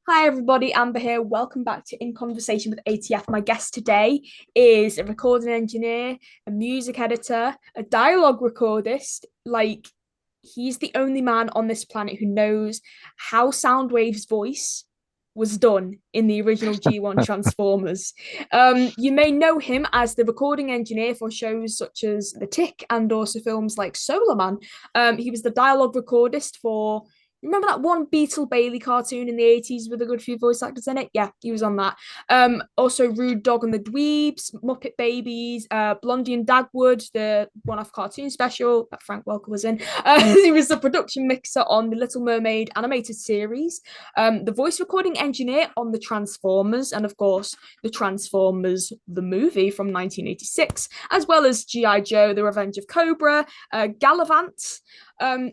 Hi, everybody. Amber here. Welcome back to In Conversation with ATF. My guest today is a recording engineer, a music editor, a dialogue recordist. He's the only man on this planet who knows how Soundwave's voice was done in the original G1 Transformers. You may know him as the recording engineer for shows such as The Tick and also films like Solar Man. He was the dialogue recordist for remember that one Beetle Bailey cartoon in the 80s with a good few voice actors in it? Yeah, he was on that. Also Rude Dog and the Dweebs, Muppet Babies, Blondie and Dagwood, the one-off cartoon special that Frank Welker was in. He was the production mixer on the Little Mermaid animated series, the voice recording engineer on the Transformers, and of course, the Transformers, the movie from 1986, as well as G.I. Joe, The Revenge of Cobra, Gallivant.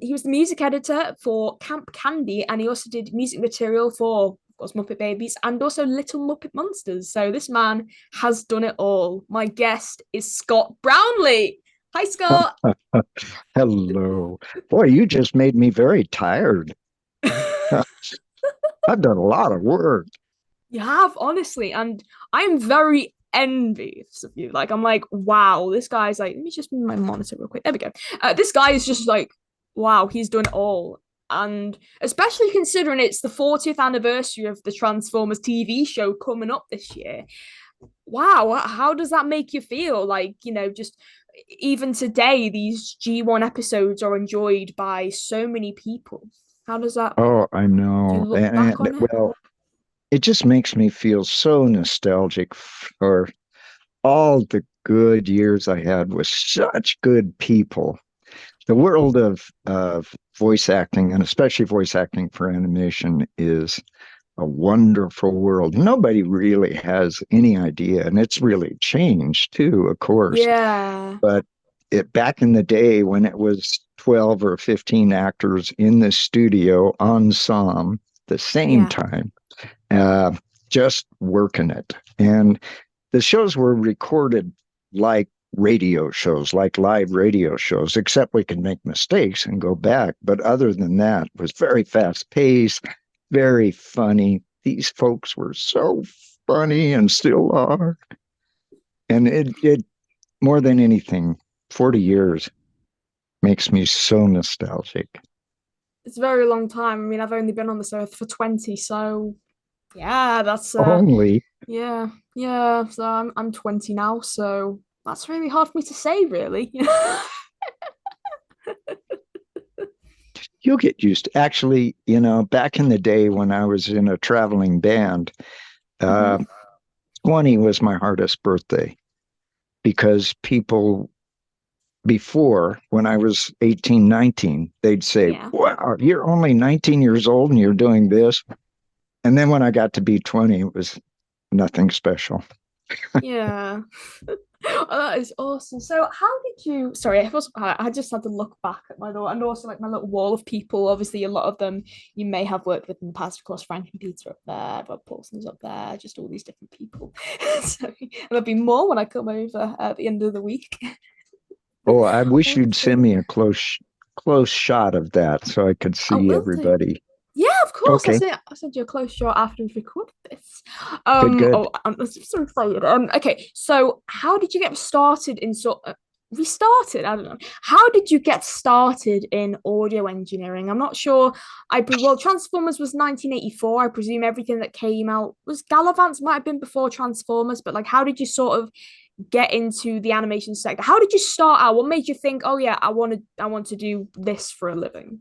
He was the music editor for Camp Candy, and he also did music material for, of course, Muppet Babies and also Little Muppet Monsters. So this man has done it all. My guest is Scott Brownlee. Hi, Scott. Hello. Boy, you just made me very tired. I've done a lot of work. You have, honestly, and I am very envious of you. I'm like, wow, this guy's like, let me just move my monitor real quick. There we go. This guy is just like, wow, he's done it all. And especially considering it's the 40th anniversary of the Transformers TV show coming up this year. Wow, how does that make you feel? Just even today, these G1 episodes are enjoyed by so many people. How does that, Oh, I do you know. look back on it? Well, it just makes me feel so nostalgic for all the good years I had with such good people. The world of voice acting, and especially voice acting for animation, is a wonderful world. Nobody really has any idea, and it's really changed too, of course. Yeah. But back in the day when it was 12 or 15 actors in the studio ensemble the same Yeah. time, uh, just working it. And the shows were recorded like radio shows, like live radio shows, except we could make mistakes and go back. But other than that, it was very fast paced, very funny. These folks were so funny and still are. And it more than anything, 40 years makes me so nostalgic. It's a very long time. I mean, I've only been on this earth for 20, so yeah, that's Only yeah, yeah. So I'm 20 now, so that's really hard for me to say, really. you'll get used to actually, back in the day when I was in a traveling band, uh, Hmm. 20 was my hardest birthday because people before, when I was 18, 19, they'd say, Yeah. wow, you're only 19 years old and you're doing this. And then when I got to be 20, it was nothing special. Yeah. Oh, that is awesome. So, how did you? Sorry, I just had to look back at my little, and also like my little wall of people. Obviously, a lot of them you may have worked with in the past. Of course, Frank and Peter up there, Rob Paulson's up there, just all these different people. So, and there'll be more when I come over at the end of the week. Oh, I wish you'd send Awesome. me a close shot of that so I could I see will do. everybody. Yeah, of course. Okay, I'll send you a close shot after we've recorded this. good, good. Oh, I'm so excited. Okay. So, how did you get started in restarted? I don't know. How did you get started in audio engineering? I'm not sure. Well, Transformers was 1984. I presume everything that came out was Gallivant's might have been before Transformers, but like, how did you sort of get into the animation sector? How did you start out? What made you think, oh yeah, I want to do this for a living?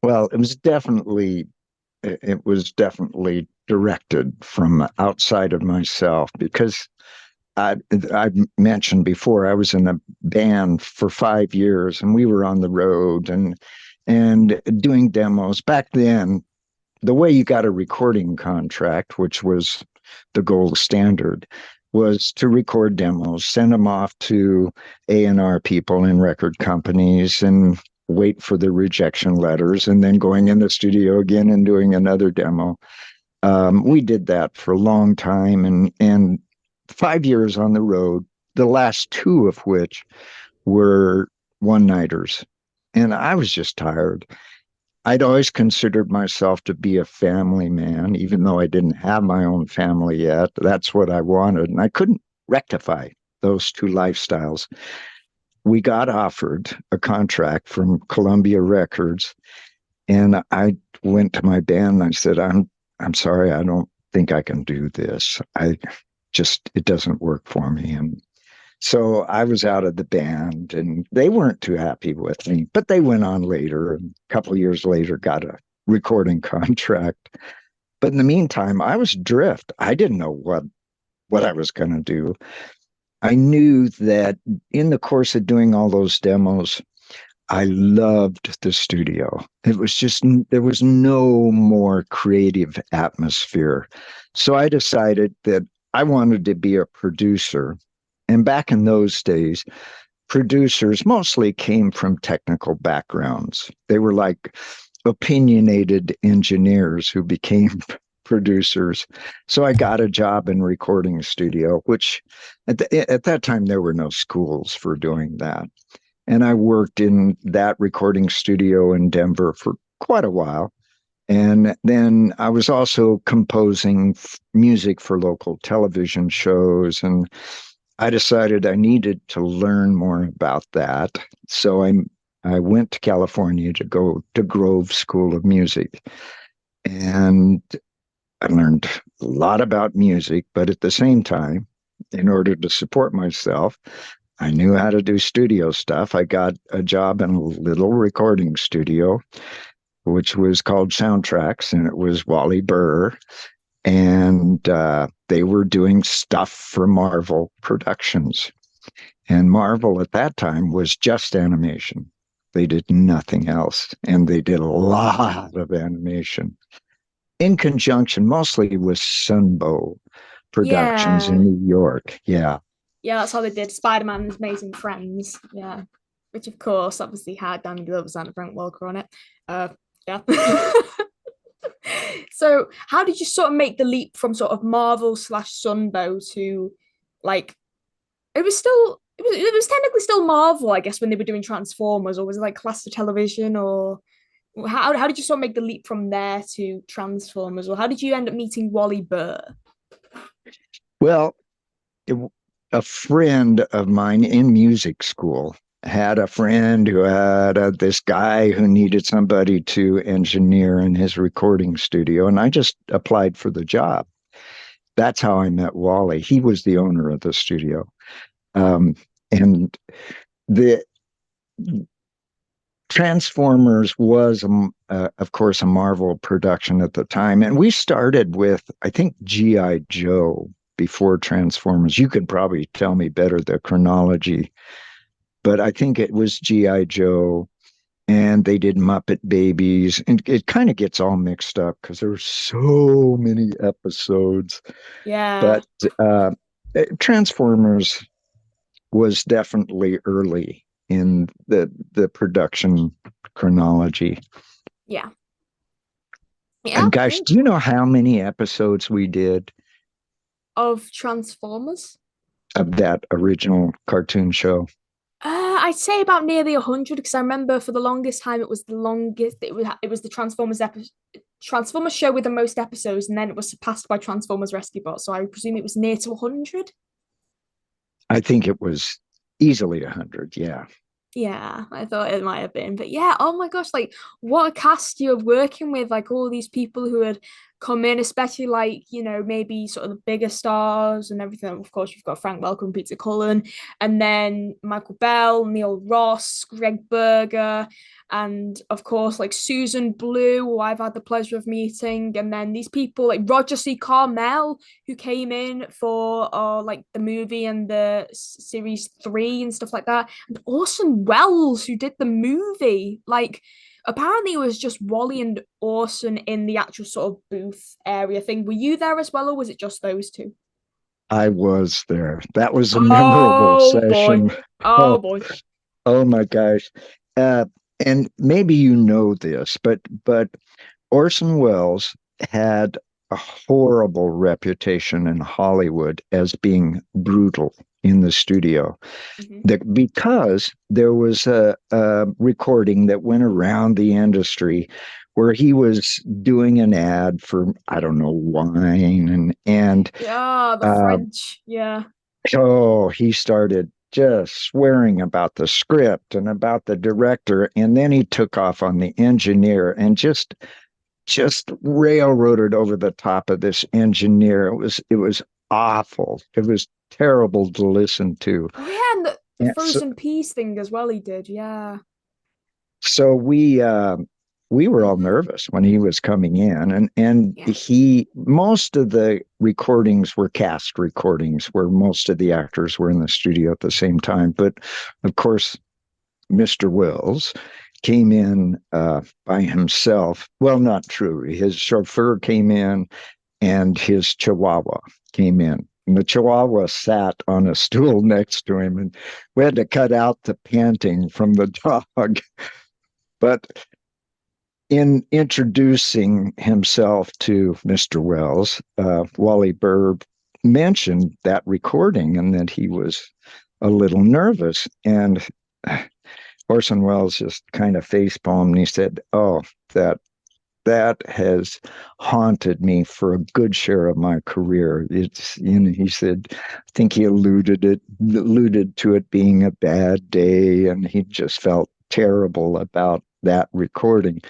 Well, it was definitely directed from outside of myself because I mentioned before I was in a band for 5 years and we were on the road and doing demos. Back then, the way you got a recording contract, which was the gold standard, was to record demos, send them off to A&R people in record companies, and wait for the rejection letters, and then going in the studio again and doing another demo. We did that for a long time, and 5 years on the road, the last two of which were one nighters. And I was just tired. I'd always considered myself to be a family man, even though I didn't have my own family yet. That's what I wanted. And I couldn't rectify those two lifestyles. We got offered a contract from Columbia Records, and I went to my band and I said, I'm sorry, I don't think I can do this. It doesn't work for me. And so I was out of the band, and they weren't too happy with me, but they went on later, and a couple of years later got a recording contract. But in the meantime, I was adrift. I didn't know what I was going to do. I knew that in the course of doing all those demos, I loved the studio. It was just, there was no more creative atmosphere. So I decided that I wanted to be a producer. And back in those days, producers mostly came from technical backgrounds. They were like opinionated engineers who became producers. So I got a job in recording studio, which at that time there were no schools for doing that. And I worked in that recording studio in Denver for quite a while. And then I was also composing music for local television shows. And I decided I needed to learn more about that. So I went to California to go to Grove School of Music. And I learned a lot about music, but at the same time, in order to support myself, I knew how to do studio stuff. I got a job in a little recording studio, which was called Soundtracks, and it was Wally Burr. And they were doing stuff for Marvel Productions. And Marvel at that time was just animation. They did nothing else. And they did a lot of animation in conjunction mostly with Sunbow Productions Yeah. in New York. Yeah. Yeah, that's how they did Spider-Man and His Amazing Friends. Yeah. Which of course obviously had Danny Glover's and Frank Welker on it. Yeah. So how did you sort of make the leap from sort of Marvel slash Sunbow to like it was technically still Marvel, I guess, when they were doing Transformers, or was it like class of television, or how did you sort of make the leap from there to Transformers, or how did you end up meeting Wally Burr? Well, it, a friend of mine in music school had a friend who had this guy who needed somebody to engineer in his recording studio, and I just applied for the job. That's how I met Wally. He was the owner of the studio. And the Transformers was, of course, a Marvel production at the time. And we started with, I think, G.I. Joe before Transformers. You could probably tell me better the chronology, but I think it was G.I. Joe, and they did Muppet Babies. And it kind of gets all mixed up because there were so many episodes. Yeah. But Transformers was definitely early in the production chronology. Yeah. Yeah. And gosh, do you know how many episodes we did Of Transformers? of that original cartoon show? I'd say about nearly 100, because I remember for the longest time it was the longest. It was the Transformers show with the most episodes, and then it was surpassed by Transformers Rescue Bot. So I presume it was near to 100. I think it was easily 100. Yeah. Yeah, I thought it might have been. But yeah, oh my gosh, like what a cast you're working with, like all these people who had come in, especially like, maybe sort of the bigger stars and everything. Of course, you've got Frank Welker and Peter Cullen, and then Michael Bell, Neil Ross, Greg Berger, and of course, like Susan Blue, who I've had the pleasure of meeting, and then these people like Roger C. Carmel, who came in for like the movie and the series 3 and stuff like that. Orson Welles, who did the movie. Like, apparently it was just Wally and Orson in the actual sort of booth area thing. Were you there as well, or was it just those two? I was there. That was a memorable Oh boy. session. Oh Oh, boy. oh my gosh. Uh, and maybe you know this, but Orson Welles had a horrible reputation in Hollywood as being brutal in the studio. Mhm. Because there was a recording that went around the industry where he was doing an ad for, I don't know, wine, and Yeah, the uh, French. Yeah. oh, he started just swearing about the script and about the director, and then he took off on the engineer and just railroaded over the top of this engineer. It was awful. It was terrible to listen to. Oh yeah, and the And so, frozen peas thing as well. He did. Yeah. so we were all Hmm. nervous when he was coming in, and Yeah. he most of the recordings were cast recordings where most of the actors were in the studio at the same time. But of course, Mr. Wells came in by himself. Well, not true. His chauffeur came in and his chihuahua came in. And the chihuahua sat on a stool next to him, and we had to cut out the panting from the dog. But in introducing himself to Mr. Wells, Wally Burr mentioned that recording and that he was a little nervous. And Orson Welles just kind of face palmed and he said, "Oh, that has haunted me for a good share of my career." It's, he said, I think he alluded to it being a bad day, and he just felt terrible about that recording.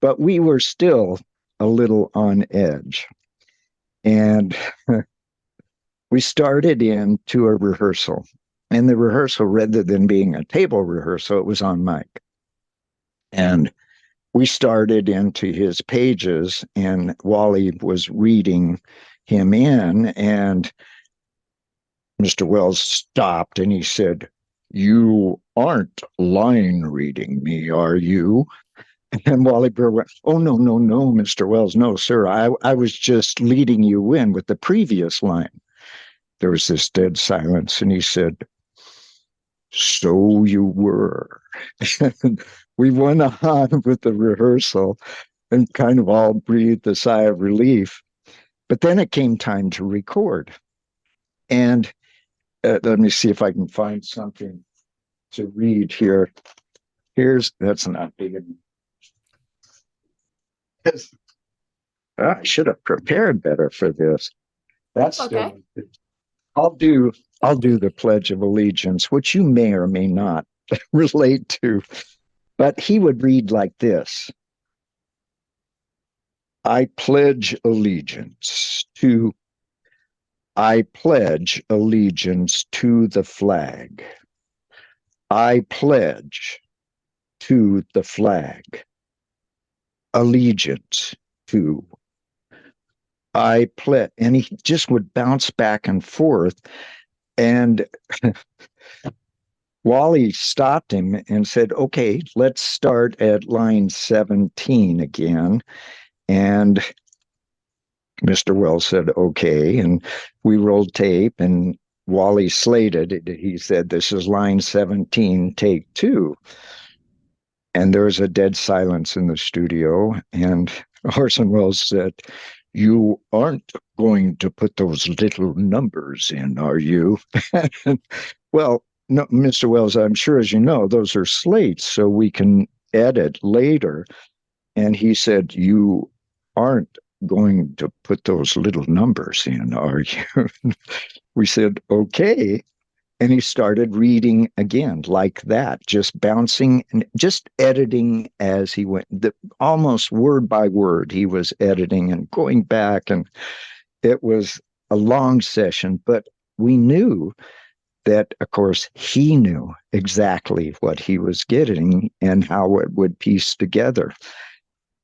But we were still a little on edge. And we started into a rehearsal. And the rehearsal, rather than being a table rehearsal, it was on mic. And we started into his pages, and Wally was reading him in, and Mr. Wells stopped and he said, "You aren't line reading me, are you?" And Wally Burr went, "Oh, no, no, no, Mr. Wells. No, sir. I was just leading you in with the previous line." There was this dead silence, and he said, "So you were." And we went on with the rehearsal and kind of all breathed a sigh of relief. But then it came time to record. And let me see if I can find something to read here. That's not big enough. I should have prepared better for this. That's Okay. still. I'll do. I'll do the Pledge of Allegiance, which you may or may not relate to. But he would read like this: I pledge allegiance to. I pledge allegiance to the flag. I pledge to the flag allegiance to. I pledge, and he just would bounce back and forth. And Wally stopped him and said, "Okay, let's start at line 17 again." And Mr. Wells said, "Okay." And we rolled tape, and Wally slated it. He said, "This is line 17, take two." And there was a dead silence in the studio. And Orson Welles said, "You aren't going to put those little numbers in, are you?" Well, no, Mr. Wells, I'm sure, as you know, those are slates, so we can edit later. And he said, "You aren't going to put those little numbers in, are you?" We said, "Okay." And he started reading again like that, just bouncing and just editing as he went, almost word by word. He was editing and going back. And it was a long session, but we knew that, of course, he knew exactly what he was getting and how it would piece together.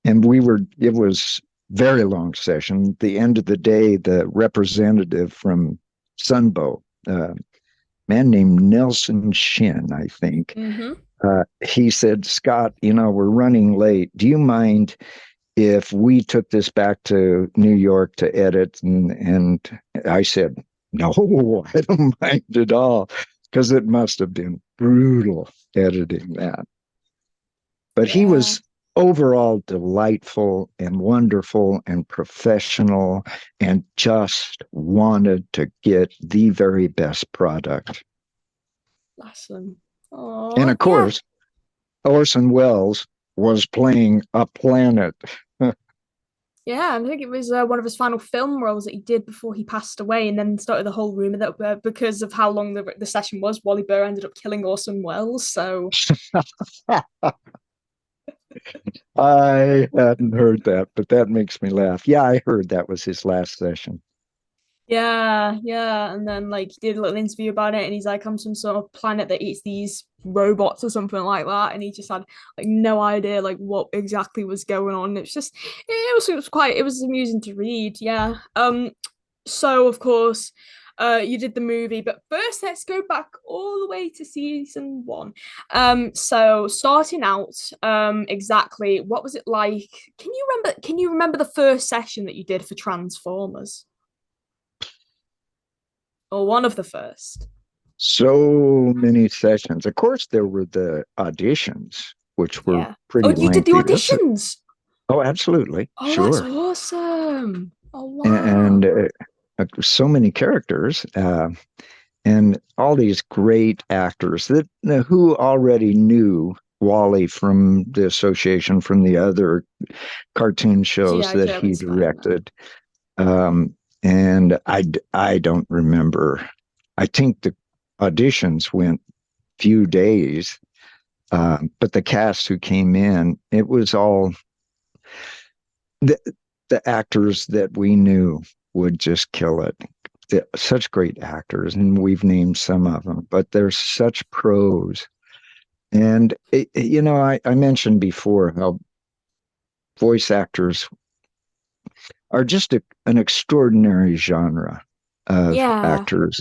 And it was very long session. At the end of the day, the representative from Sunbow, man named Nelson Shin, I think, Mm-hmm. he said, "Scott, we're running late. Do you mind if we took this back to New York to edit?" And I said, "No, I don't mind at all," because it must have been brutal editing that. But he Yeah. was overall delightful and wonderful and professional, and just wanted to get the very best product. Awesome. And Oh, of yeah. course, Orson Welles was playing a planet. Yeah, I think it was one of his final film roles that he did before he passed away, and then started the whole rumor that because of how long the session was, Wally Burr ended up killing Orson Welles. So I hadn't heard that, but that makes me laugh. Yeah, I heard that was his last session. yeah, yeah, and then like he did a little interview about it, and he's like, "I'm some sort of planet that eats these robots or something like that," and he just had like no idea like what exactly was going on. It's just it was amusing to read. Yeah. So of course, you did the movie, but first let's go back all the way to season one. So starting out, exactly what was it like? Can you remember the first session that you did for Transformers? Or one of the first? So many sessions. Of course, there were the auditions, which were Yeah. Oh, pretty you did the lengthy. auditions. Oh, absolutely, Oh, that's sure. awesome. Oh, And wow. so many characters, and all these great actors that who already knew Wally from the association from the other cartoon shows G.I. that Joe he and Spider-Man. directed. And I don't remember. I think the auditions went few days, but the cast who came in, it was all the the actors that we knew would just kill it. Such great actors, and we've named some of them, but they're such pros. And I mentioned before how voice actors are just an extraordinary genre of Yeah. actors.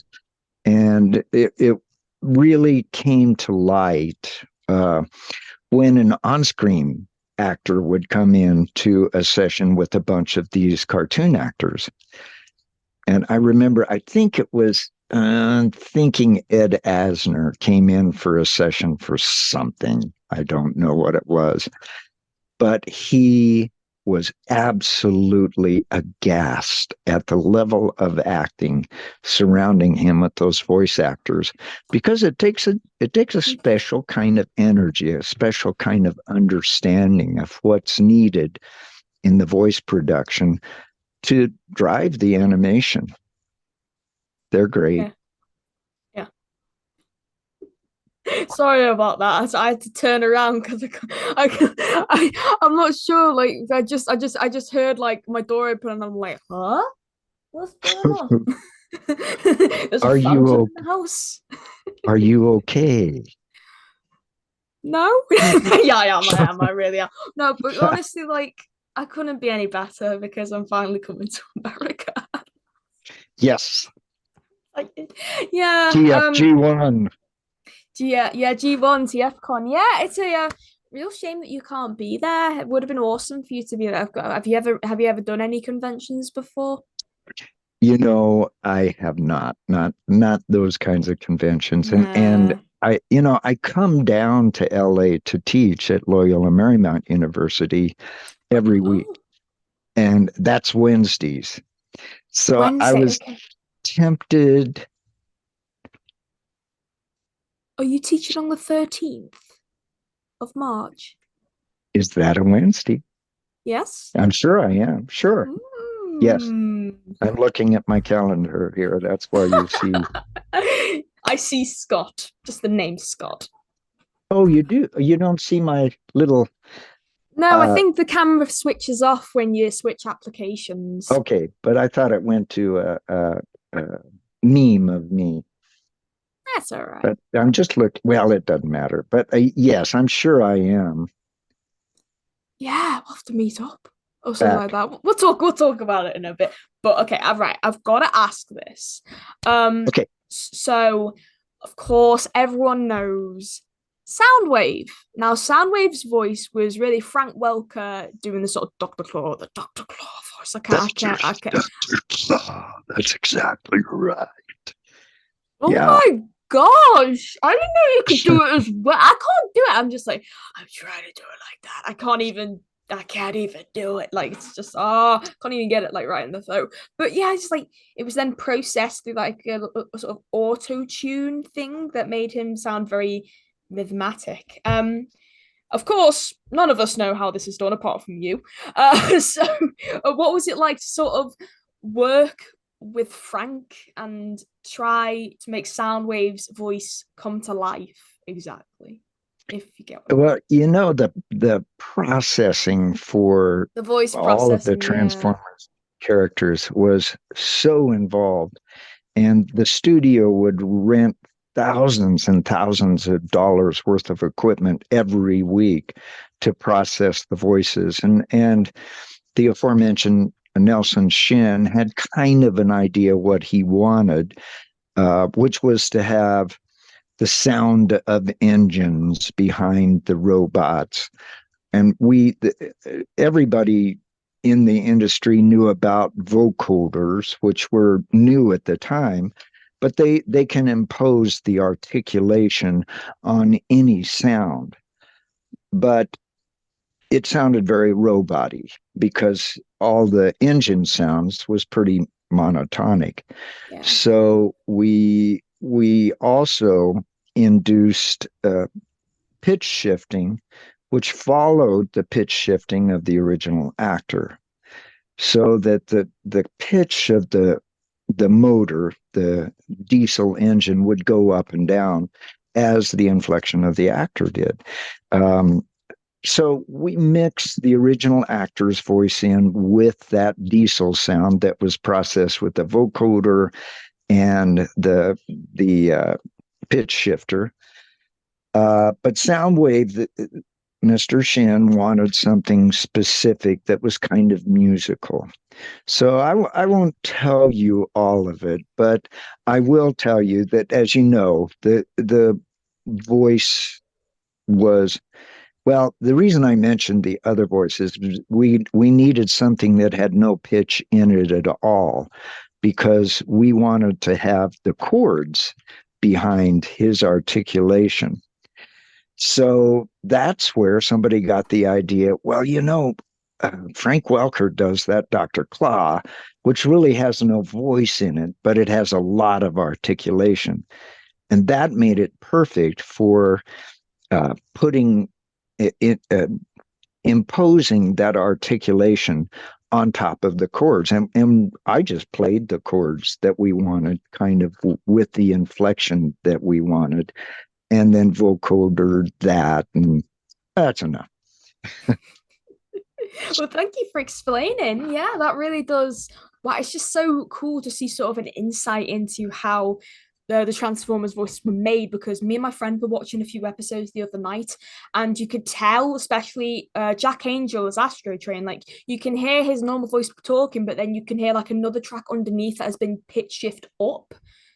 And it really came to light when an on-screen actor would come in to a session with a bunch of these cartoon actors. And I remember, I think it was thinking Ed Asner came in for a session for something. I don't know what it was, but he was absolutely aghast at the level of acting surrounding him with those voice actors, because it takes a special kind of energy, a special kind of understanding of what's needed in the voice production to drive the animation. They're great. Yeah. Yeah. Sorry about that. I had to turn around because I'm not sure. Like I just heard like my door open and I'm like, huh? What's going on? There's a Are fountain you in the house. are you okay? No? Yeah, I really am. No, but honestly, like I couldn't be any better because I'm finally coming to America. Yes. Like, yeah, TFG1. yeah, G1 TFCon. Yeah, it's a real shame that you can't be there. It would have been awesome for you to be there. Have you ever done any conventions before? I have not those kinds of conventions. And Nah. I come down to LA to teach at Loyola Marymount University every week. Oh, And that's Wednesdays. So I Wednesday. was Okay. tempted. Are you teaching on the 13th of March? Is that a Wednesday? Yes. I'm sure I am. Sure. Yes. Mm. I'm looking at my calendar here. That's why you see. I see Scott, just the name Scott. Oh, you do. You don't see my little. No, I uh think the camera switches off when you switch applications. Okay, but I thought it went to a meme of me. That's all right. But I'm just looking. Well, it doesn't matter. But yes, I'm sure I am Yeah, we'll have to meet up or something like back. that. We'll talk about it in a bit. But okay, all right, I've got to ask this. Okay. So of course everyone knows Soundwave. Now Soundwave's voice was really Frank Welker doing the sort of Dr. Claw voice. That's exactly right. Oh Yeah. my gosh, I didn't know you could do it as well. I can't do it. I'm just like, I'm trying to do it like that. I can't even do it. Like, it's just, can't even get it like right in the throat. But yeah, it's just like, it was then processed through like a sort of auto tune thing that made him sound very rhythmic. Of course, none of us know how this is done apart from you. What was it like to sort of work with Frank and try to make Soundwave's voice come to life exactly? If you get what I mean. Well, the processing for The voice all of the processing, yeah. Transformers characters was so involved, and the studio would rent thousands and thousands of dollars worth of equipment every week to process the voices. And the aforementioned Nelson Shin had kind of an idea what he wanted, which was to have the sound of engines behind the robots. And everybody in the industry knew about vocoders, which were new at the time, but they can impose the articulation on any sound. But it sounded very robot-y because all the engine sounds was pretty monotonic. Yeah. So we also induced pitch shifting, which followed the pitch shifting of the original actor, so that the pitch of the motor, the diesel engine, would go up and down as the inflection of the actor did. So we mixed the original actor's voice in with that diesel sound that was processed with the vocoder and the pitch shifter. But Soundwave, Mr. Shin wanted something specific that was kind of musical. So I won't tell you all of it, but I will tell you that, as you know, the voice was, well, the reason I mentioned the other voices, we needed something that had no pitch in it at all, because we wanted to have the chords behind his articulation. So that's where somebody got the idea, well, Frank Welker does that Dr. Claw, which really has no voice in it, but it has a lot of articulation. And that made it perfect for imposing that articulation on top of the chords. And I just played the chords that we wanted, kind of with the inflection that we wanted, and then vocodered that, and that's enough. Well, thank you for explaining. Yeah, that really does. Wow, it's just so cool to see sort of an insight into how the Transformers voices were made, because me and my friend were watching a few episodes the other night, and you could tell, especially Jack Angel as Astro Train, like you can hear his normal voice talking, but then you can hear like another track underneath that has been pitch shift up.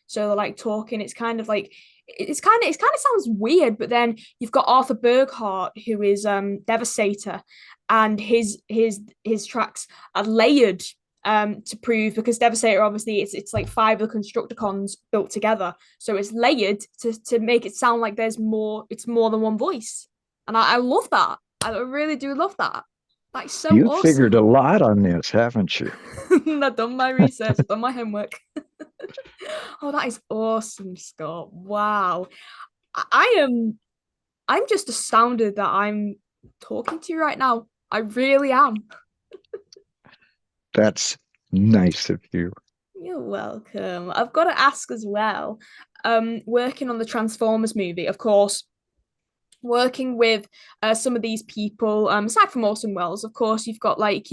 So they're like talking. It's kind of like it kind of sounds weird, but then you've got Arthur Burkhart, who is Devastator, and his tracks are layered to prove, because Devastator, obviously it's like 5 of the Constructicons built together, so it's layered to make it sound like it's more than one voice. And I love that. I really do love that. That's so you awesome. Figured a lot on this, haven't you? I've done my research, I've done my homework. Oh, that is awesome, Scott. Wow. I'm just astounded that I'm talking to you right now. I really am. That's nice of you. You're welcome. I've got to ask as well, working on the Transformers movie, of course, working with some of these people, aside from Orson Welles, of course, you've got like,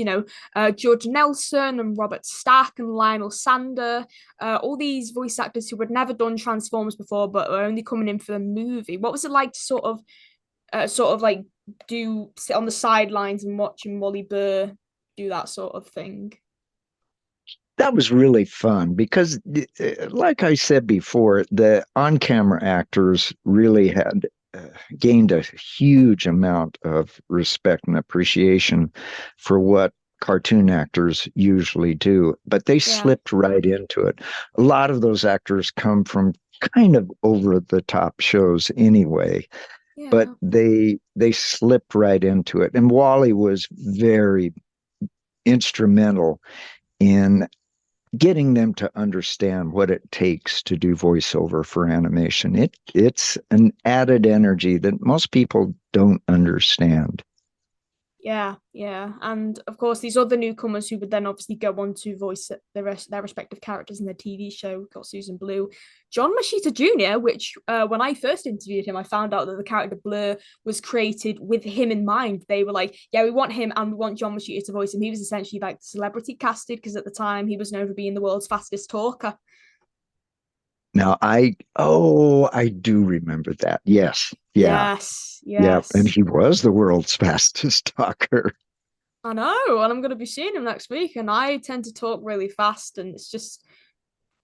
George Nelson and Robert Stack and Lionel Sander, all these voice actors who had never done Transformers before, but were only coming in for the movie. What was it like to sort of like sit on the sidelines and watching Wally Burr do that sort of thing? That was really fun because, like I said before, the on-camera actors really had gained a huge amount of respect and appreciation for what cartoon actors usually do, but they slipped right into it. A lot of those actors come from kind of over the top shows anyway, but Yeah. they slipped right into it. And Wally was very instrumental in getting them to understand what it takes to do voiceover for animation. It's an added energy that most people don't understand. Yeah, yeah, and of course these other newcomers who would then obviously go on to voice their respective characters in the TV show. We've got Susan Blue, John Machita Jr., which when I first interviewed him, I found out that the character Blur was created with him in mind. They were like, yeah, we want him and we want John Machita to voice him. He was essentially like celebrity casted because at the time he was known for being the world's fastest talker. Now I do remember that. Yes. Yeah. Yes, Yeah. And yes. he was the world's fastest talker. I know, and I'm gonna be seeing him next week, and I tend to talk really fast, and it's just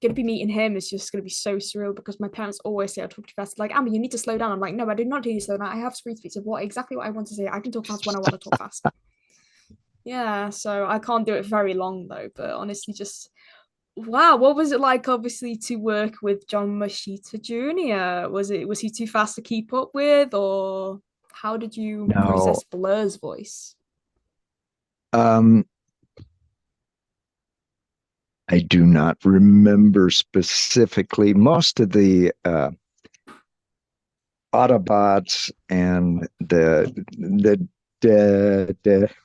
gonna be meeting him is just gonna be so surreal because my parents always say I talk too fast. Like, Amber, you need to slow down. I'm like, no, I do not need to slow down. I have speech of what exactly what I want to say. I can talk fast when I want to talk fast. Yeah, so I can't do it very long though, but honestly, just wow, what was it like obviously to work with John Machita Jr.? Was he too fast to keep up with, or how did you No. process Blur's voice? Um, I do not remember specifically. Most of the Autobots and the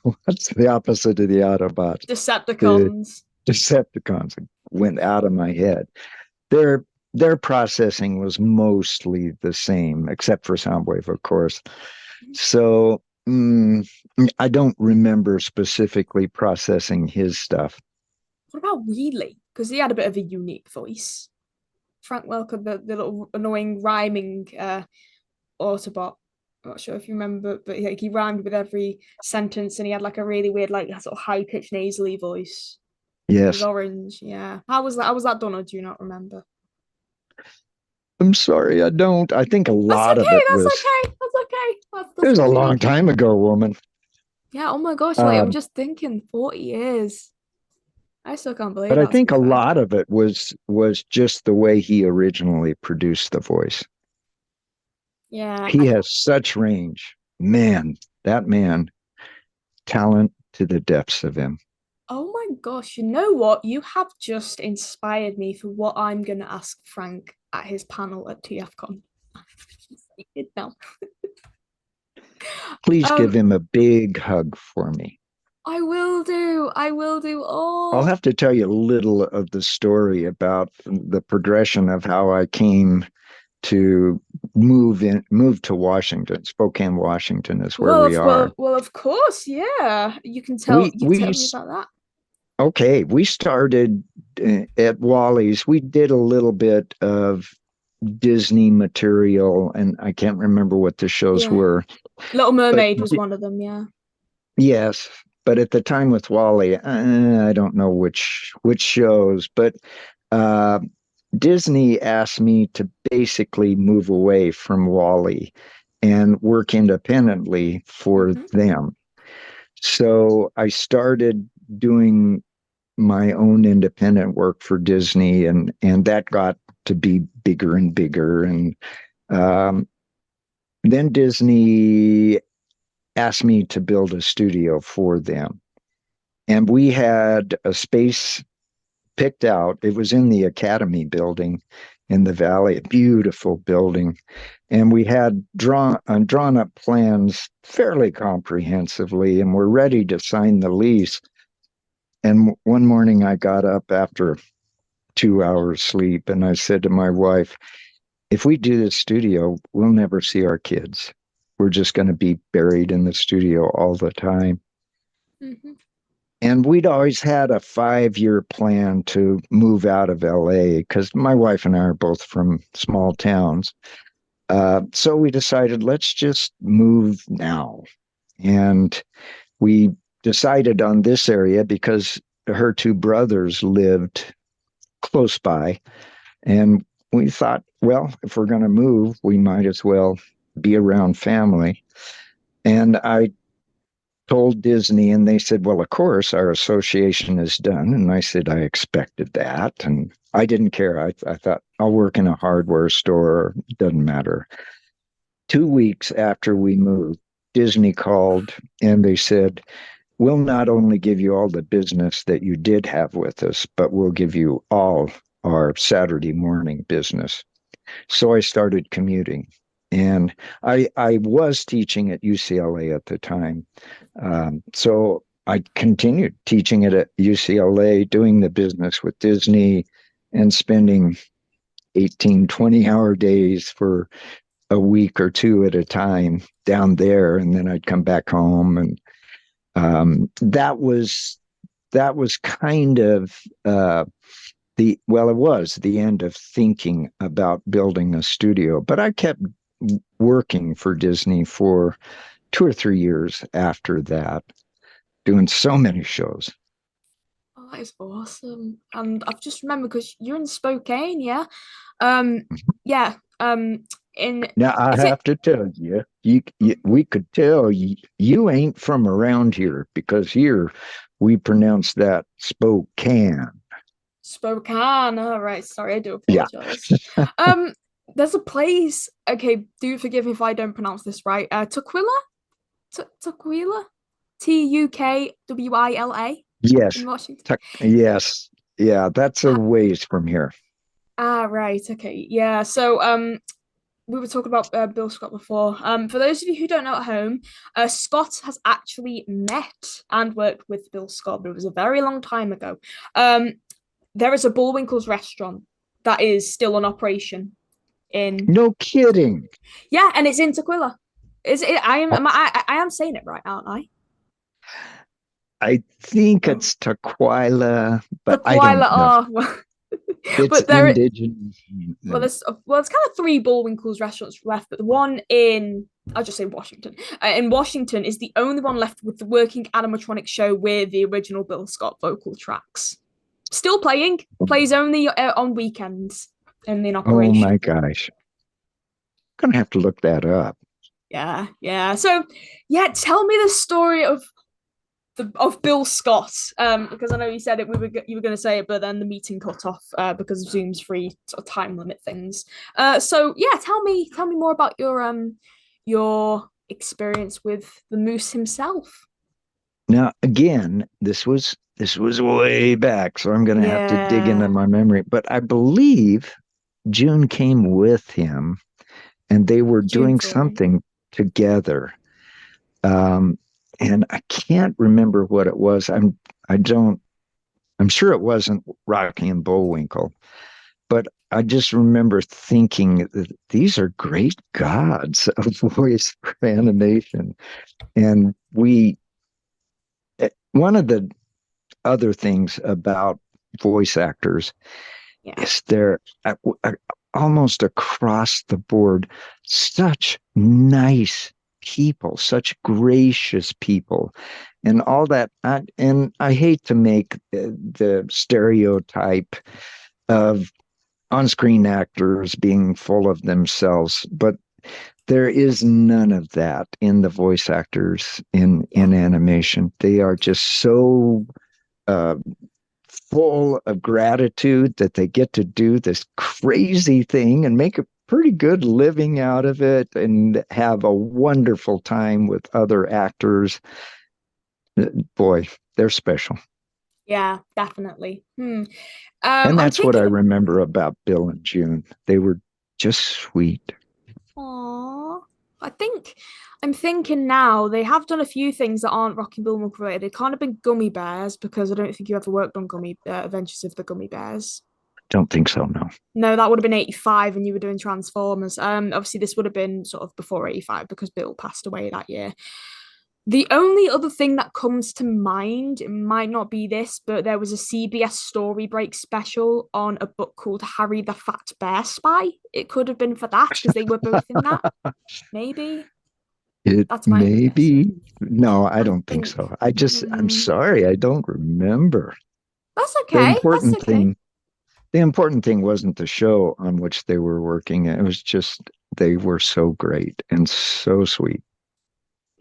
what's the opposite of the Autobots? The Decepticons. Decepticons went out of my head. Their their processing was mostly the same, except for Soundwave, of course. So I don't remember specifically processing his stuff. What about Wheelie? Because he had a bit of a unique voice. Frank Welker, the little annoying rhyming Autobot. I'm not sure if you remember, but like, he rhymed with every sentence, and he had like a really weird, like sort of high pitched nasally voice. He was Yes, orange. Yeah. How was that? How was that done, or do you not remember? I'm sorry, I don't. I think a That's lot of okay. it That's was okay. That's okay. it That's was a really long not. time ago, woman. Yeah. Oh my gosh. Like I'm Um, just thinking, 40 years. I still can't believe but I that. To think be a fair. lot of it was just the way he originally produced the voice. Yeah. He has such range. Man, that man, talent to the depths of him. Oh my gosh, you know what? You have just inspired me for what I'm going to ask Frank at his panel at TFCon. Now. Please give Um, him a big hug for me. I will do. I will do. I'll Oh, have to tell you a little of the story about the progression of how I came to move to Washington. Spokane, Washington is where well, we of are. of course, yeah. You can tell. We You we tell me about that. okay, we started at Wally's. We did a little bit of Disney material, and I can't remember what the shows Yeah, were. Little But Mermaid was one of them. Yeah. yes, but at the time with Wally, I don't know which shows, but uh, Disney asked me to basically move away from Wally and work independently for Hmm. them. So I started doing my own independent work for Disney, and that got to be bigger and bigger. And um, then Disney asked me to build a studio for them, and we had a space picked out. It was in the Academy building in the valley, a beautiful building, and we had drawn up plans fairly comprehensively, and we're ready to sign the lease. And one morning I got up after 2 hours sleep, and I said to my wife, if we do this studio, we'll never see our kids. We're just going to be buried in the studio all the time. Hmm. And we'd always had a 5 year plan to move out of LA because my wife and I are both from small towns. So we decided, let's just move now. And we decided on this area because her two brothers lived close by. And we thought, well, if we're going to move, we might as well be around family. And I told Disney, and they said, well, of course, our association is done. And I said, I expected that. And I didn't care. I thought, I'll work in a hardware store. Doesn't matter. 2 weeks after we moved, Disney called and they said, we'll not only give you all the business that you did have with us, but we'll give you all our Saturday morning business. So I started commuting. And I was teaching at UCLA at the time. So I continued teaching it at UCLA, doing the business with Disney and spending 18, 20-hour days for a week or two at a time down there. And then I'd come back home. And that was kind of it was the end of thinking about building a studio. But I kept working for Disney for 2 or 3 years after that, doing so many shows. Oh, that is awesome. And I've just remembered because you're in Spokane, yeah? Um, yeah. In Now I is it have to tell you, we could tell you ain't from around here because here we pronounce that Spokane. Spokane? All right, sorry, I do Yeah. apologize. Um, there's a place. Okay, do forgive me if I don't pronounce this right. Tukwila, Tukwila, Tukwila Yes. in Washington. Yes. Yeah, that's a Ah, ways from here. right. Okay. Yeah. So, we were talking about Bill Scott before. For those of you who don't know at home, Scott has actually met and worked with Bill Scott, but it was a very long time ago. There is a Bullwinkle's restaurant that is still on operation in No kidding. yeah, and it's in Tequila. Is it? I am saying it right, aren't I? I think Oh, it's Tequila, but I Tequila. don't know. Oh, well, It's but there. indigenous. There's kind of three Bullwinkle's restaurants left, but the one in I'll just say Washington. In Washington is the only one left with the working animatronic show with the original Bill Scott vocal tracks. Still playing, plays only on weekends and in Oh operation. my gosh. I'm gonna have to look that up. Yeah, yeah. So, yeah, tell me the story of Bill Scott. Because I know you said it, you were going to say it, but then the meeting cut off because of Zoom's free sort of time limit things. So yeah, tell me more about your experience with the Moose himself. Now, again, this was way back, so I'm gonna have to dig into Yeah, my memory. But I believe June came with him and they were June doing touring. something together. Um, and I can't remember what it was. I don't I'm sure it wasn't Rocky and Bullwinkle, but I just remember thinking that these are great gods of voice for animation. And one of the other things about voice actors Yeah, is they're almost across the board such nice people, such gracious people, and all that. And I hate to make the stereotype of on-screen actors being full of themselves, but there is none of that in the voice actors yeah, in animation. They are just so uh, full of gratitude that they get to do this crazy thing and make a pretty good living out of it and have a wonderful time with other actors. Boy, they're special. yeah, definitely. And I'm that's what I thinking. remember about Bill and June. They were just sweet. Aww. I'm thinking now they have done a few things that aren't Rocky and Bullwinkle related. They can't have been gummy bears because I don't think you ever worked on Gummy Adventures of the Gummy Bears. Don't think so, no. No, that would have been 85 and you were doing Transformers. Obviously this would have been sort of before 85 because Bill passed away that year. The only other thing that comes to mind, it might not be this, but there was a CBS Story Break special on a book called Harry the Fat Bear Spy. It could have been for that because they were both in that. Maybe. It That's my only may guess. be. No, I I don't think think so. I'm mm, sorry, I don't remember. that's The okay. That's important okay. thing the important thing wasn't the show on which they were working. It was just they were so great and so sweet.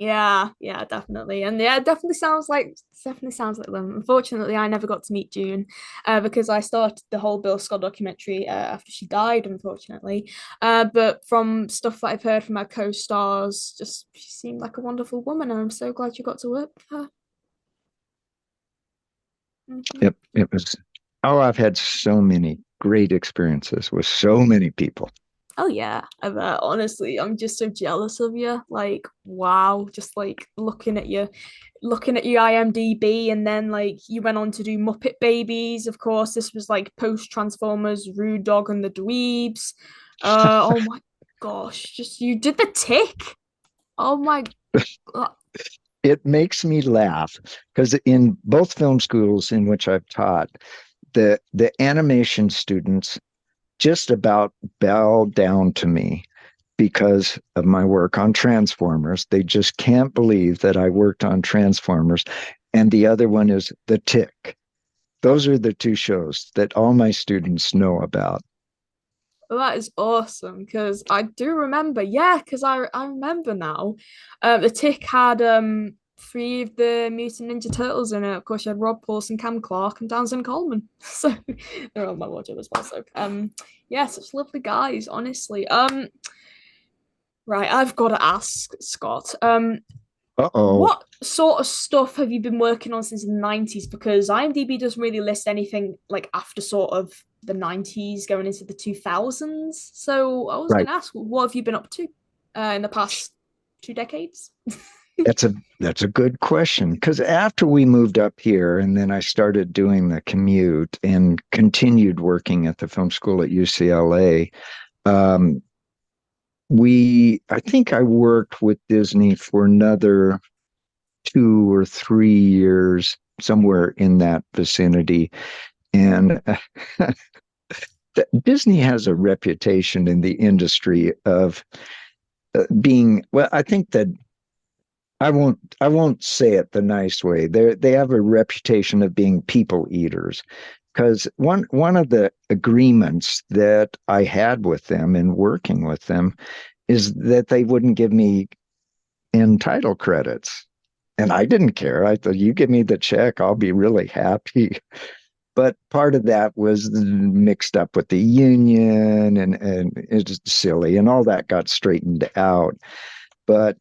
Yeah, definitely. And yeah, it definitely sounds like them. Unfortunately, I never got to meet June because I started the whole Bill Scott documentary after she died, unfortunately. But from stuff that I've heard from her co-stars, just she seemed like a wonderful woman, and I'm so glad you got to work with her. Mhm. It was, oh, I've had so many great experiences with so many people. Oh yeah, I bet. Honestly, I'm just so jealous of you. Like, wow, just like looking at your IMDb, and then like you went on to do Muppet Babies. Of course, this was like post Transformers, Rude Dog and the Dweebs. Oh my gosh, just you did the Tick. Oh my god. It makes me laugh because in both film schools in which I've taught, the animation students just about bow down to me because of my work on Transformers. They just can't believe that I worked on Transformers. And the other one is The Tick. Those are the two shows that all my students know about. Well, that is awesome because I do remember, yeah, because I remember now. The Tick had three of the Mutant Ninja Turtles in it. Of course, you had Rob Paulson, Cam Clark, and Townsend Coleman. So they're on my wardrobe as well. So yeah, such lovely guys, honestly. Right, I've got to ask Scott. Uh-oh. What sort of stuff have you been working on since the 90s? Because IMDb doesn't really list anything like after sort of the 90s going into the 2000s. So I was going Right. to ask, what have you been up to in the past 2 decades? That's a good question because after we moved up here and then I started doing the commute and continued working at the film school at UCLA, um, I think I worked with Disney for another 2 or 3 years, somewhere in that vicinity. And Disney has a reputation in the industry of being, well, I think that I won't say it the nice way. They have a reputation of being people eaters. Because one of the agreements that I had with them in working with them is that they wouldn't give me in title credits. And I didn't care. I thought, you give me the check, I'll be really happy. But part of that was mixed up with the union, and it's silly, and all that got straightened out. But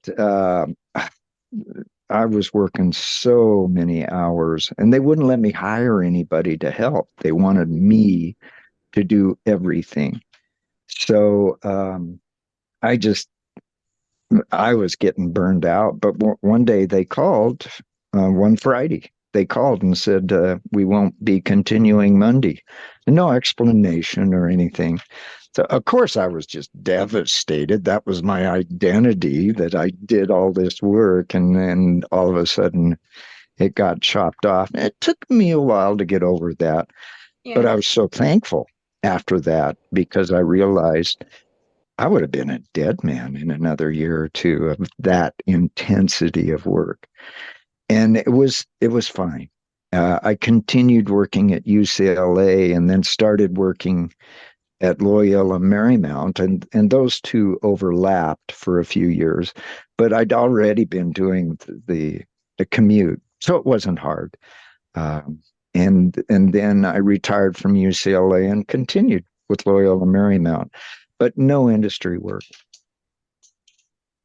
I was working so many hours, and they wouldn't let me hire anybody to help. They wanted me to do everything. So I just I was getting burned out. But one day they called, one Friday, they called and said, we won't be continuing Monday. And no explanation or anything. So, of course, I was just devastated. That was my identity, that I did all this work. And then all of a sudden it got chopped off. It took me a while to get over that. But Yeah. I was so thankful after that because I realized I would have been a dead man in another year or two of that intensity of work. And it was fine. I continued working at UCLA and then started working at Loyola Marymount, and those two overlapped for a few years. But I'd already been doing the commute, so it wasn't hard. Um, and then I retired from UCLA and continued with Loyola Marymount, but no industry work.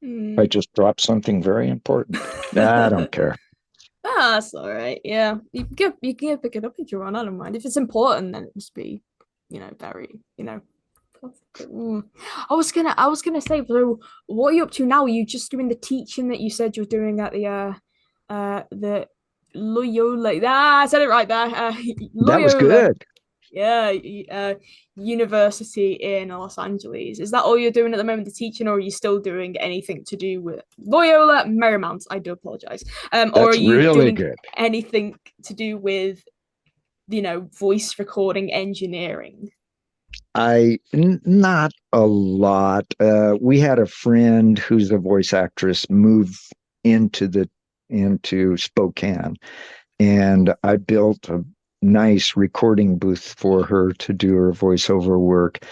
I Hmm. just dropped something very important. I don't care. Ah, that's all right. Yeah, you can pick it up if you want. I don't mind. If it's important, then it must be, very, Mm. I was gonna say, so what are you up to now? Are you just doing the teaching that you said you're doing at the Loyola? Ah, I said it right there. That was Loyola, good. yeah, University in Los Angeles. Is that all you're doing at the moment, the teaching, or are you still doing anything to do with Loyola Marymount? I do apologize. Or are That's you really doing good. anything to do with, voice recording engineering? Not a lot. We had a friend who's a voice actress move into the into Spokane, and I built a nice recording booth for her to do her voiceover work.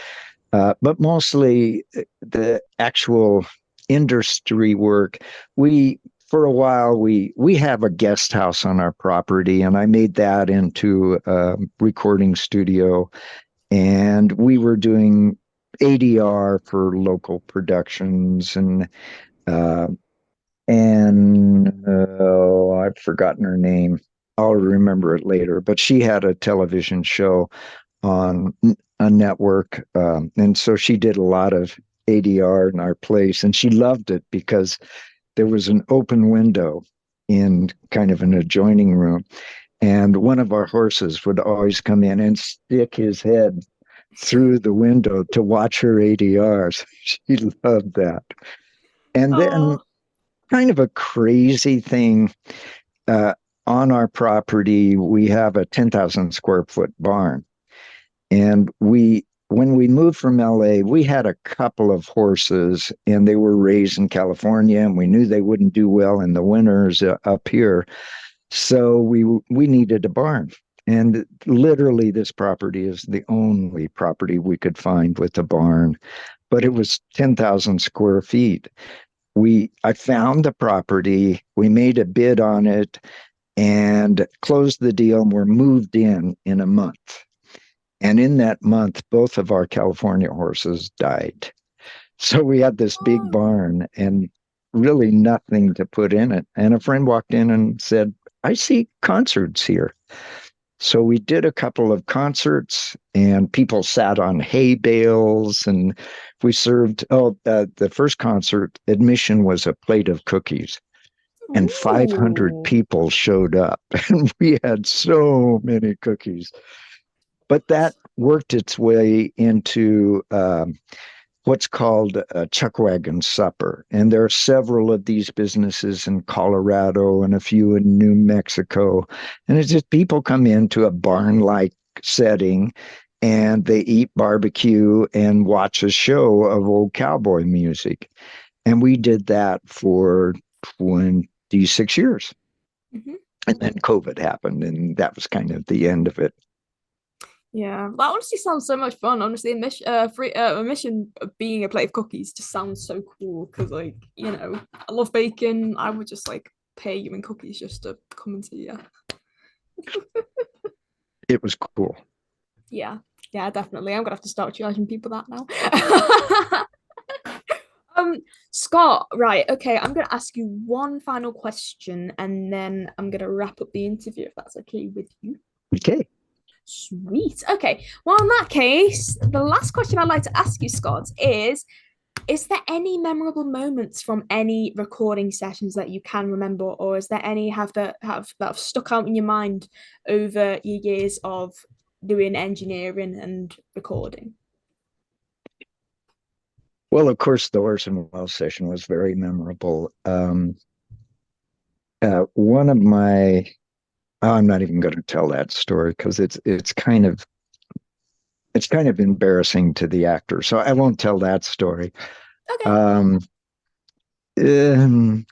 But mostly the actual industry work, we for a while, we have a guest house on our property, and I made that into a recording studio. And we were doing ADR for local productions, uh, and I've forgotten her name. I'll remember it later. But she had a television show on a network, and so she did a lot of ADR in our place, and she loved it because there was an open window in kind of an adjoining room, and one of our horses would always come in and stick his head through the window to watch her ADRs. She loved that. And then, Oh, kind of a crazy thing, uh, on our property, we have a 10,000 square foot barn. And when we moved from LA, we had a couple of horses, and they were raised in California, and we knew they wouldn't do well in the winters up here. So we needed a barn. And literally, this property is the only property we could find with a barn, but it was 10,000 square feet. I found the property, we made a bid on it, and closed the deal, and we're moved in a month. And in that month, both of our California horses died. So we had this big oh, barn and really nothing to put in it. And a friend walked in and said, I see concerts here. So we did a couple of concerts, and people sat on hay bales, and we served. The first concert admission was a plate of cookies, and 500 ooh. people showed up, and we had so many cookies. But that worked its way into what's called a chuck wagon supper. And there are several of these businesses in Colorado and a few in New Mexico. And it's just people come into a barn-like setting, and they eat barbecue and watch a show of old cowboy music. And we did that for 26 years. Mhm. And then COVID happened, and that was kind of the end of it. Yeah, that honestly sounds so much fun. Honestly, a mission of being a plate of cookies just sounds so cool because, like, I love bacon. I would just like pay you in cookies just to come and see you. It was cool. Yeah, yeah, definitely. I'm gonna have to start charging people that now. Um, Scott, right, okay, I'm gonna ask you one final question and then I'm gonna wrap up the interview if that's okay with you. Okay. Sweet. Okay. Well, in that case, the last question I'd like to ask you, Scott, is there any memorable moments from any recording sessions that you can remember, or is there any have stuck out in your mind over your years of doing engineering and recording? Well, of course, the Orson Welles session was very memorable. One of my, I'm not even going to tell that story because it's kind of embarrassing to the actor, so I won't tell that story. Okay. Um, um,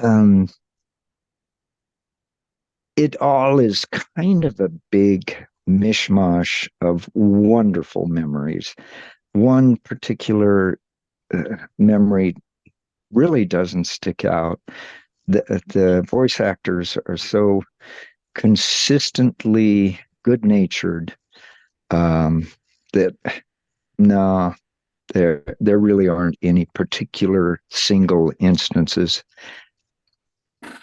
um, it all is kind of a big mishmash of wonderful memories. One particular memory really doesn't stick out. The voice actors are so consistently good natured, that no, there really aren't any particular single instances. That's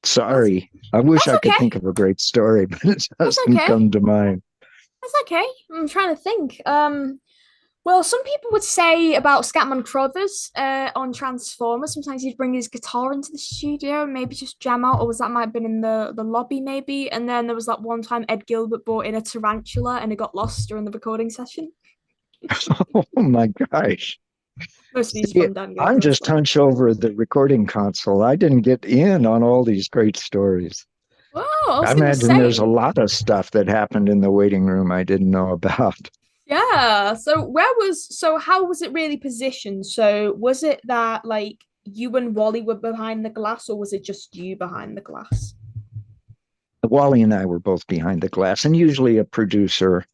Sorry, I wish that's I could okay. think of a great story, but it That's doesn't okay. come to mind. That's okay. I'm trying to think. Well, some people would say about Scatman Crothers on Transformers. Sometimes he'd bring his guitar into the studio and maybe just jam out, or was that might have been in the lobby maybe. And then there was that one time Ed Gilbert brought in a tarantula and it got lost during the recording session. Oh my gosh. Mostly he's See, from Dan I'm Gilbert's, just but hunched over the recording console. I didn't get in on all these great stories. oh, I I was gonna imagine there's a say, lot of stuff that happened in the waiting room I didn't know about. yeah. So how was it really positioned? So was it that like you and Wally were behind the glass, or was it just you behind the glass? Wally and I were both behind the glass, and usually a producer.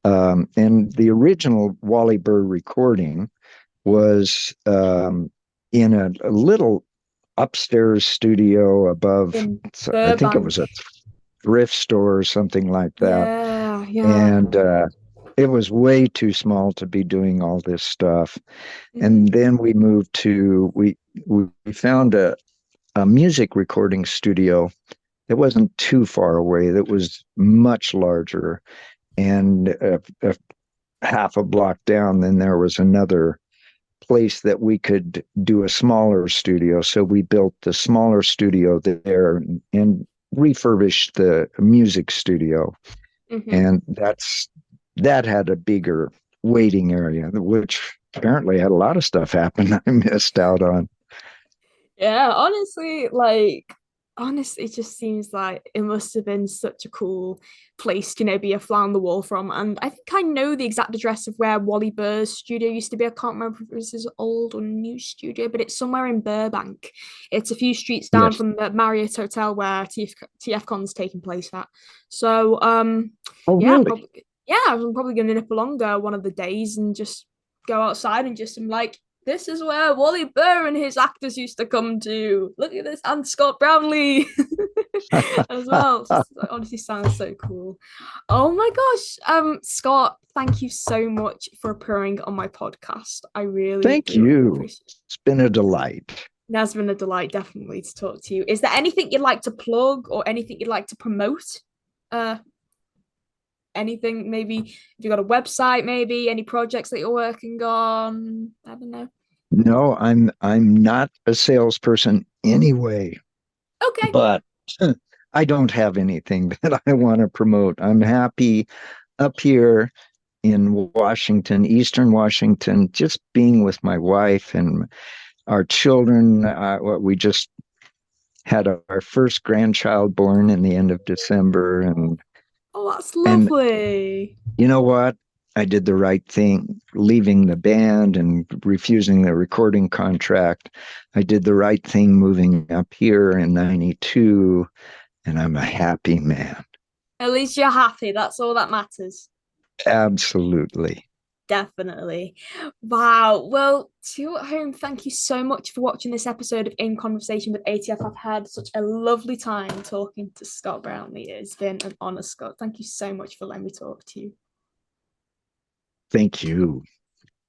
And the original Wally Burr recording was in a little upstairs studio above. In I think it was Burbank. a thrift store or something like that. Yeah, yeah. And it was way too small to be doing all this stuff. Hmm. And then we moved to we found a music recording studio that wasn't too far away, that was much larger. And half a block down, then there was another place that we could do a smaller studio. So we built the smaller studio there and refurbished the music studio. Hmm. And that had a bigger waiting area, which apparently had a lot of stuff happen I missed out on. Yeah, honestly, it just seems like it must have been such a cool place to, be a fly on the wall from. And I think I know the exact address of where Wally Burr's studio used to be. I can't remember if it was his old or new studio, but it's somewhere in Burbank. It's a few streets down Yes. from the Marriott Hotel where TFCon's taking place at. So, Oh, yeah, really? I'm probably gonna nip along there one of the days and just go outside and just, I'm like, this is where Wally Burr and his actors used to come to. Look at this, and Scott Brownlee as well. Just, it honestly sounds so cool. Oh my gosh, Scott, thank you so much for appearing on my podcast. I really, Thank really you. appreciate it. It's been a delight. It has been a delight, definitely, to talk to you. Is there anything you'd like to plug or anything you'd like to promote? Uh, Anything, maybe if you got a website, maybe any projects that you're working on. I don't know. No, I'm not a salesperson anyway, Okay. but I don't have anything that I want to promote. I'm happy up here in Washington, Eastern Washington, just being with my wife and our children. We just had our first grandchild born in the end of December, Oh, that's and lovely. you know what? I did the right thing, leaving the band and refusing the recording contract. I did the right thing moving up here in '92, and I'm a happy man. At least you're happy. That's all that matters. Absolutely. Definitely. Wow. Well, to you at home, thank you so much for watching this episode of In Conversation with ATF. I've had such a lovely time talking to Scott Brownlee. It's been an honor, Scott. Thank you so much for letting me talk to you. Thank you.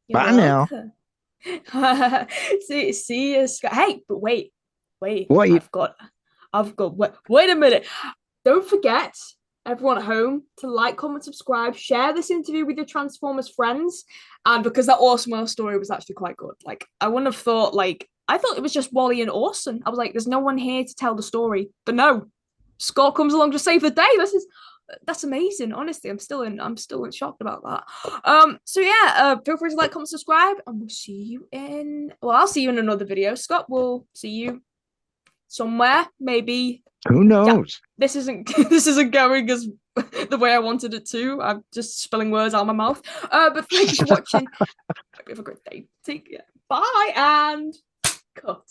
You're Bye now. welcome. See you, Scott. Hey, but wait. Wait. Wait a minute. Don't forget, everyone at home, to like, comment, subscribe, share this interview with your Transformers friends. And because that Awesome World story was actually quite good. Like, I wouldn't have thought, I thought it was just Wally and Orson. I was like, there's no one here to tell the story. But no, Scott comes along to save the day. That's amazing. Honestly, I'm still in shock about that. So yeah, feel free to like, comment, subscribe, and we'll see you in I'll see you in another video. Scott, we'll see you somewhere, maybe. Who Yeah, knows? this isn't going as the way I wanted it to. I'm just spilling words out of my mouth. But thank you for watching. Hope you have a great day. Take care. Bye and cut.